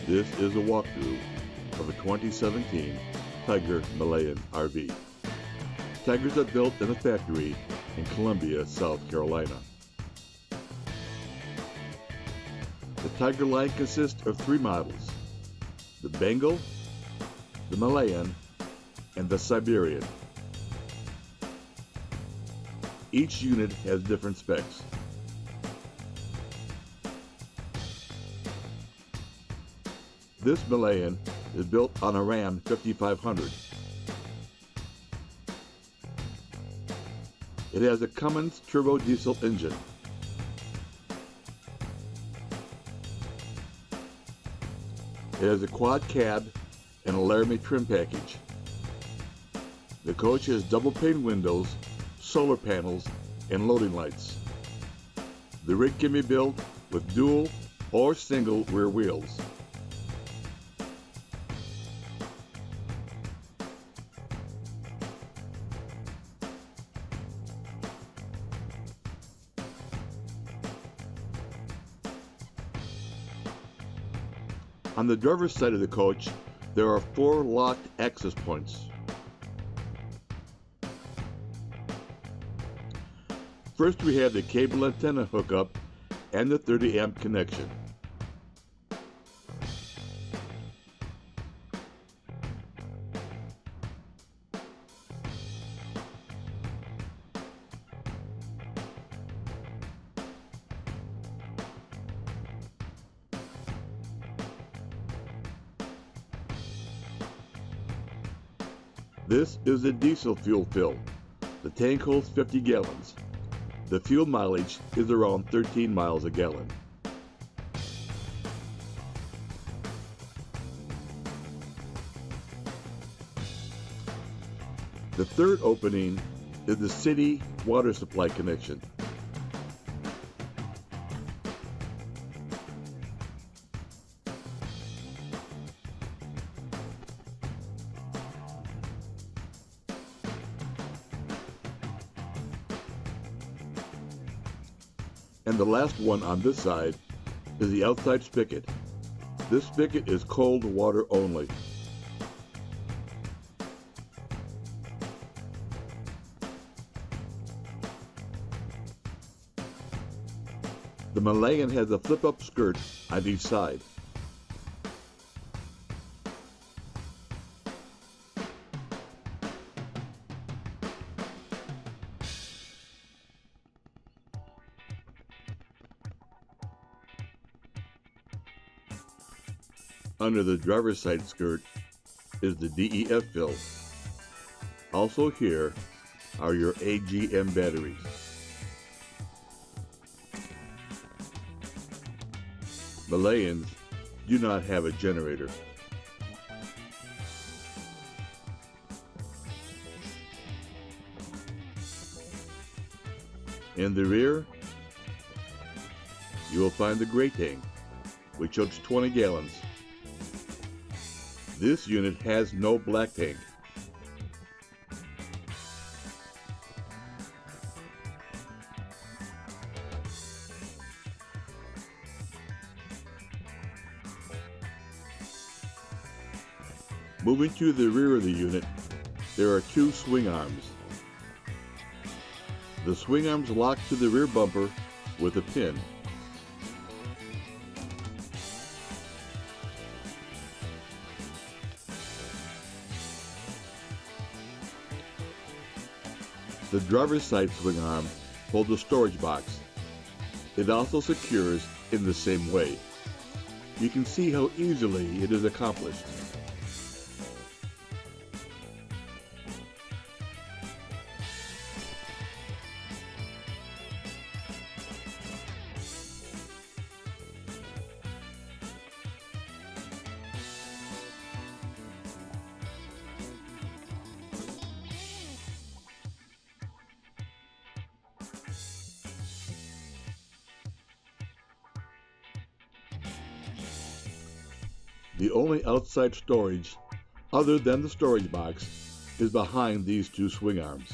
This is a walkthrough of a 2017 Tiger Malayan RV. Tigers are built in a factory in Columbia, South Carolina. The Tiger line consists of three models: the Bengal, the Malayan, and the Siberian. Each unit has different specs. This Malayan is built on a Ram 5500. It has a Cummins turbo diesel engine. It has a quad cab and a Laramie trim package. The coach has double pane windows, solar panels, and loading lights. The rig can be built with dual or single rear wheels. On the driver's side of the coach, there are 4 locked access points. First, we have the cable antenna hookup and the 30 amp connection. This is a diesel fuel fill. The tank holds 50 gallons. The fuel mileage is around 13 miles a gallon. The third opening is the city water supply connection. And the last one on this side is the outside spigot. This spigot is cold water only. The Malayan has a flip-up skirt on each side. Under the driver's side skirt is the DEF fill. Also here are your AGM batteries. Malayans do not have a generator. In the rear, you will find the gray tank, which holds 20 gallons. This unit has no black tank. Moving to the rear of the unit, there are 2 swing arms. The swing arms lock to the rear bumper with a pin. The driver's side swing arm holds a storage box. It also secures in the same way. You can see how easily it is accomplished. The only outside storage, other than the storage box, is behind these 2 swing arms.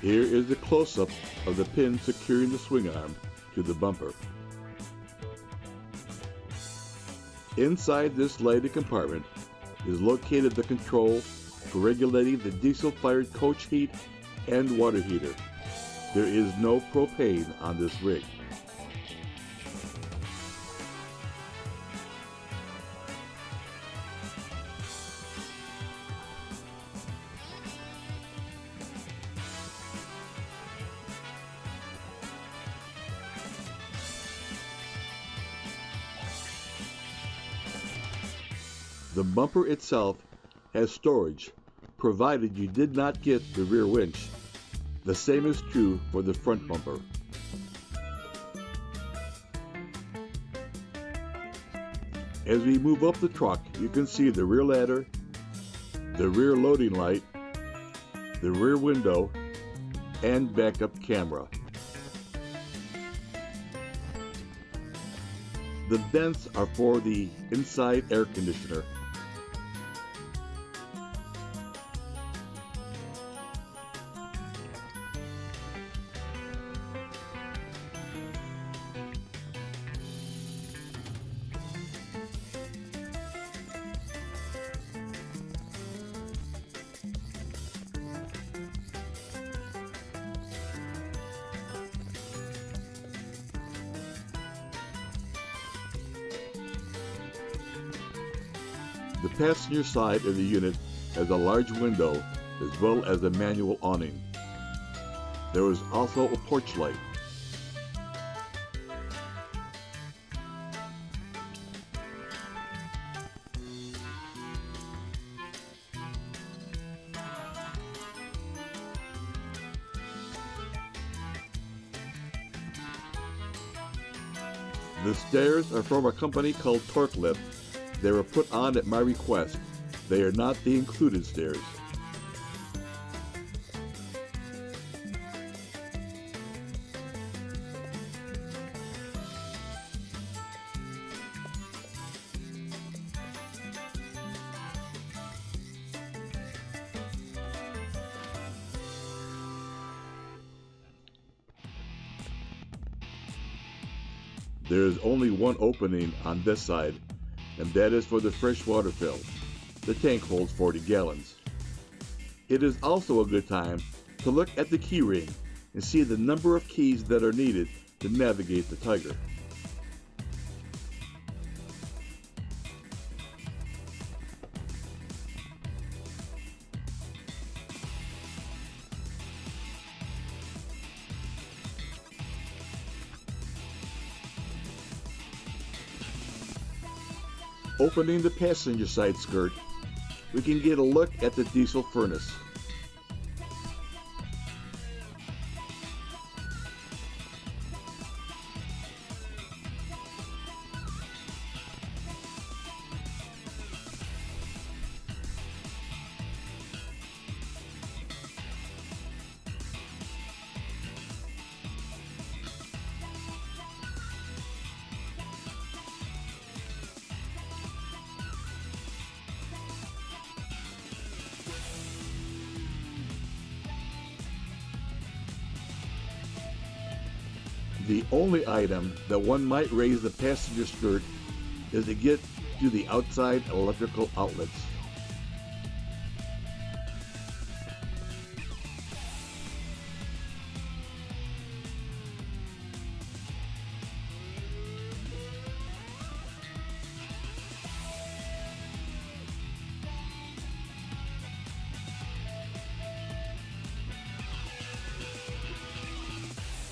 Here is the close-up of the pin securing the swing arm to the bumper. Inside this lighted compartment is located the control for regulating the diesel-fired coach heat and water heater. There is no propane on this rig. The bumper itself has storage, provided you did not get the rear winch. The same is true for the front bumper. As we move up the truck, you can see the rear ladder, the rear loading light, the rear window, and backup camera. The vents are for the inside air conditioner. The passenger side of the unit has a large window as well as a manual awning. There is also a porch light. The stairs are from a company called Torque Lift. They were put on at my request. They are not the included stairs. There is only one opening on this side, and that is for the fresh water fill. The tank holds 40 gallons. It is also a good time to look at the key ring and see the number of keys that are needed to navigate the Tiger. Opening the passenger side skirt, we can get a look at the diesel furnace. The only item that one might raise the passenger skirt is to get to the outside electrical outlets.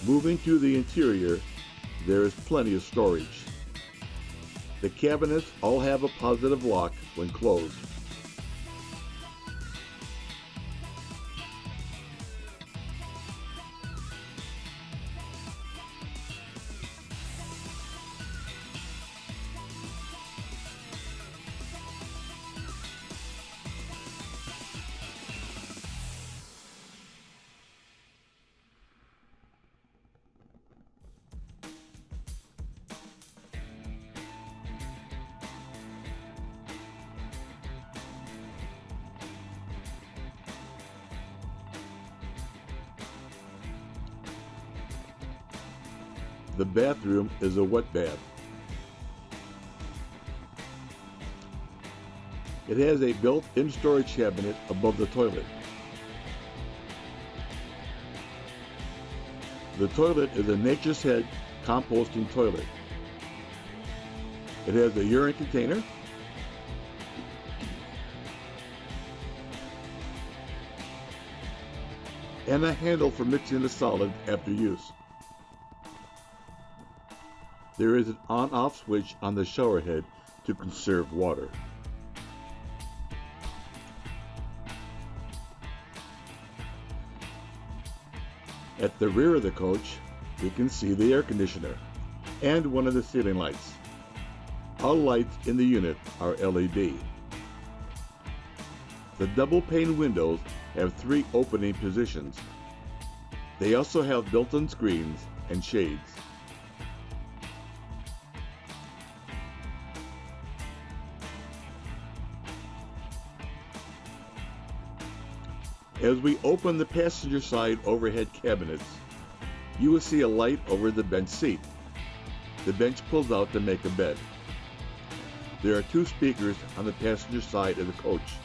Moving to the interior, there is plenty of storage. The cabinets all have a positive lock when closed. The bathroom is a wet bath. It has a built-in storage cabinet above the toilet. The toilet is a Nature's Head composting toilet. It has a urine container, and a handle for mixing the solid after use. There is an on-off switch on the shower head to conserve water. At the rear of the coach, we can see the air conditioner and one of the ceiling lights. All lights in the unit are LED. The double pane windows have 3 opening positions. They also have built-in screens and shades. As we open the passenger side overhead cabinets, you will see a light over the bench seat. The bench pulls out to make a bed. There are 2 speakers on the passenger side of the coach.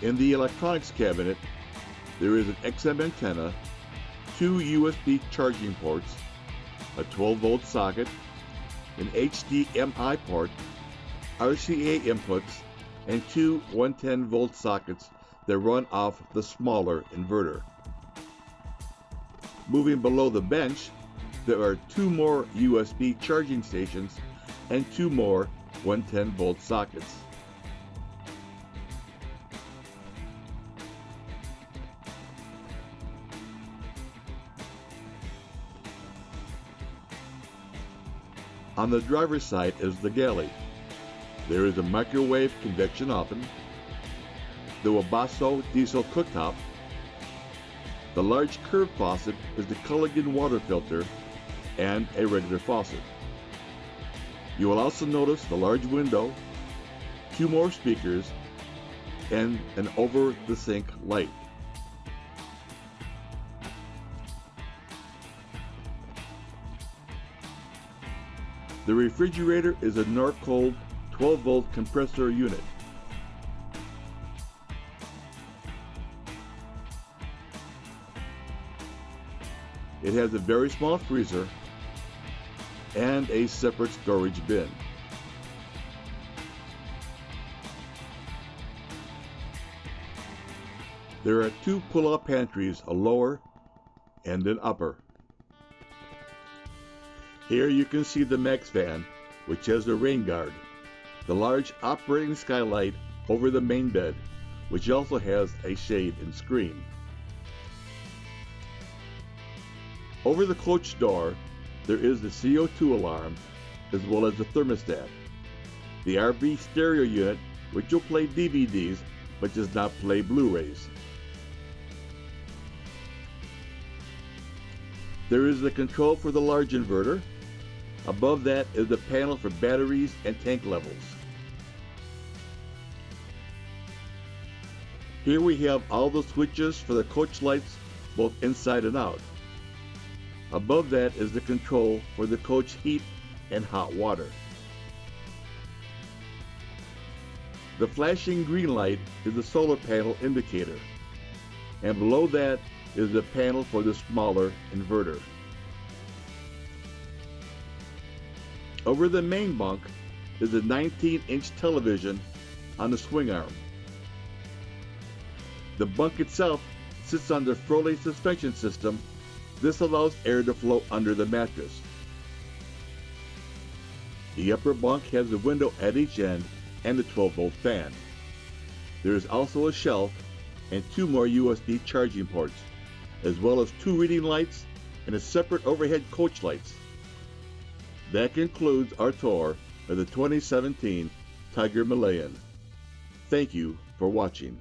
In the electronics cabinet, there is an XM antenna, 2 USB charging ports, a 12-volt socket, an HDMI port, RCA inputs, and 2 110-volt sockets that run off the smaller inverter. Moving below the bench, there are 2 more USB charging stations and 2 more 110-volt sockets. On the driver's side is the galley. There is a microwave convection oven, the Wabasso diesel cooktop. The large curved faucet is the Culligan water filter and a regular faucet. You will also notice the large window, 2 more speakers, and an over-the-sink light. The refrigerator is a Norcold 12-volt compressor unit. It has a very small freezer and a separate storage bin. There are 2 pull-out pantries, a lower and an upper. Here you can see the Max fan, which has a rain guard, the large operating skylight over the main bed, which also has a shade and screen. Over the coach door, there is the CO2 alarm, as well as the thermostat. The RV stereo unit, which will play DVDs, but does not play Blu-rays. There is the control for the large inverter. Above that is the panel for batteries and tank levels. Here we have all the switches for the coach lights, both inside and out. Above that is the control for the coach heat and hot water. The flashing green light is the solar panel indicator, and below that is the panel for the smaller inverter. Over the main bunk is a 19-inch television on the swing arm. The bunk itself sits on the Froley suspension system. This allows air to flow under the mattress. The upper bunk has a window at each end and a 12-volt fan. There is also a shelf and 2 more USB charging ports, as well as 2 reading lights and a separate overhead coach lights. That concludes our tour of the 2017 Tiger Malayan. Thank you for watching.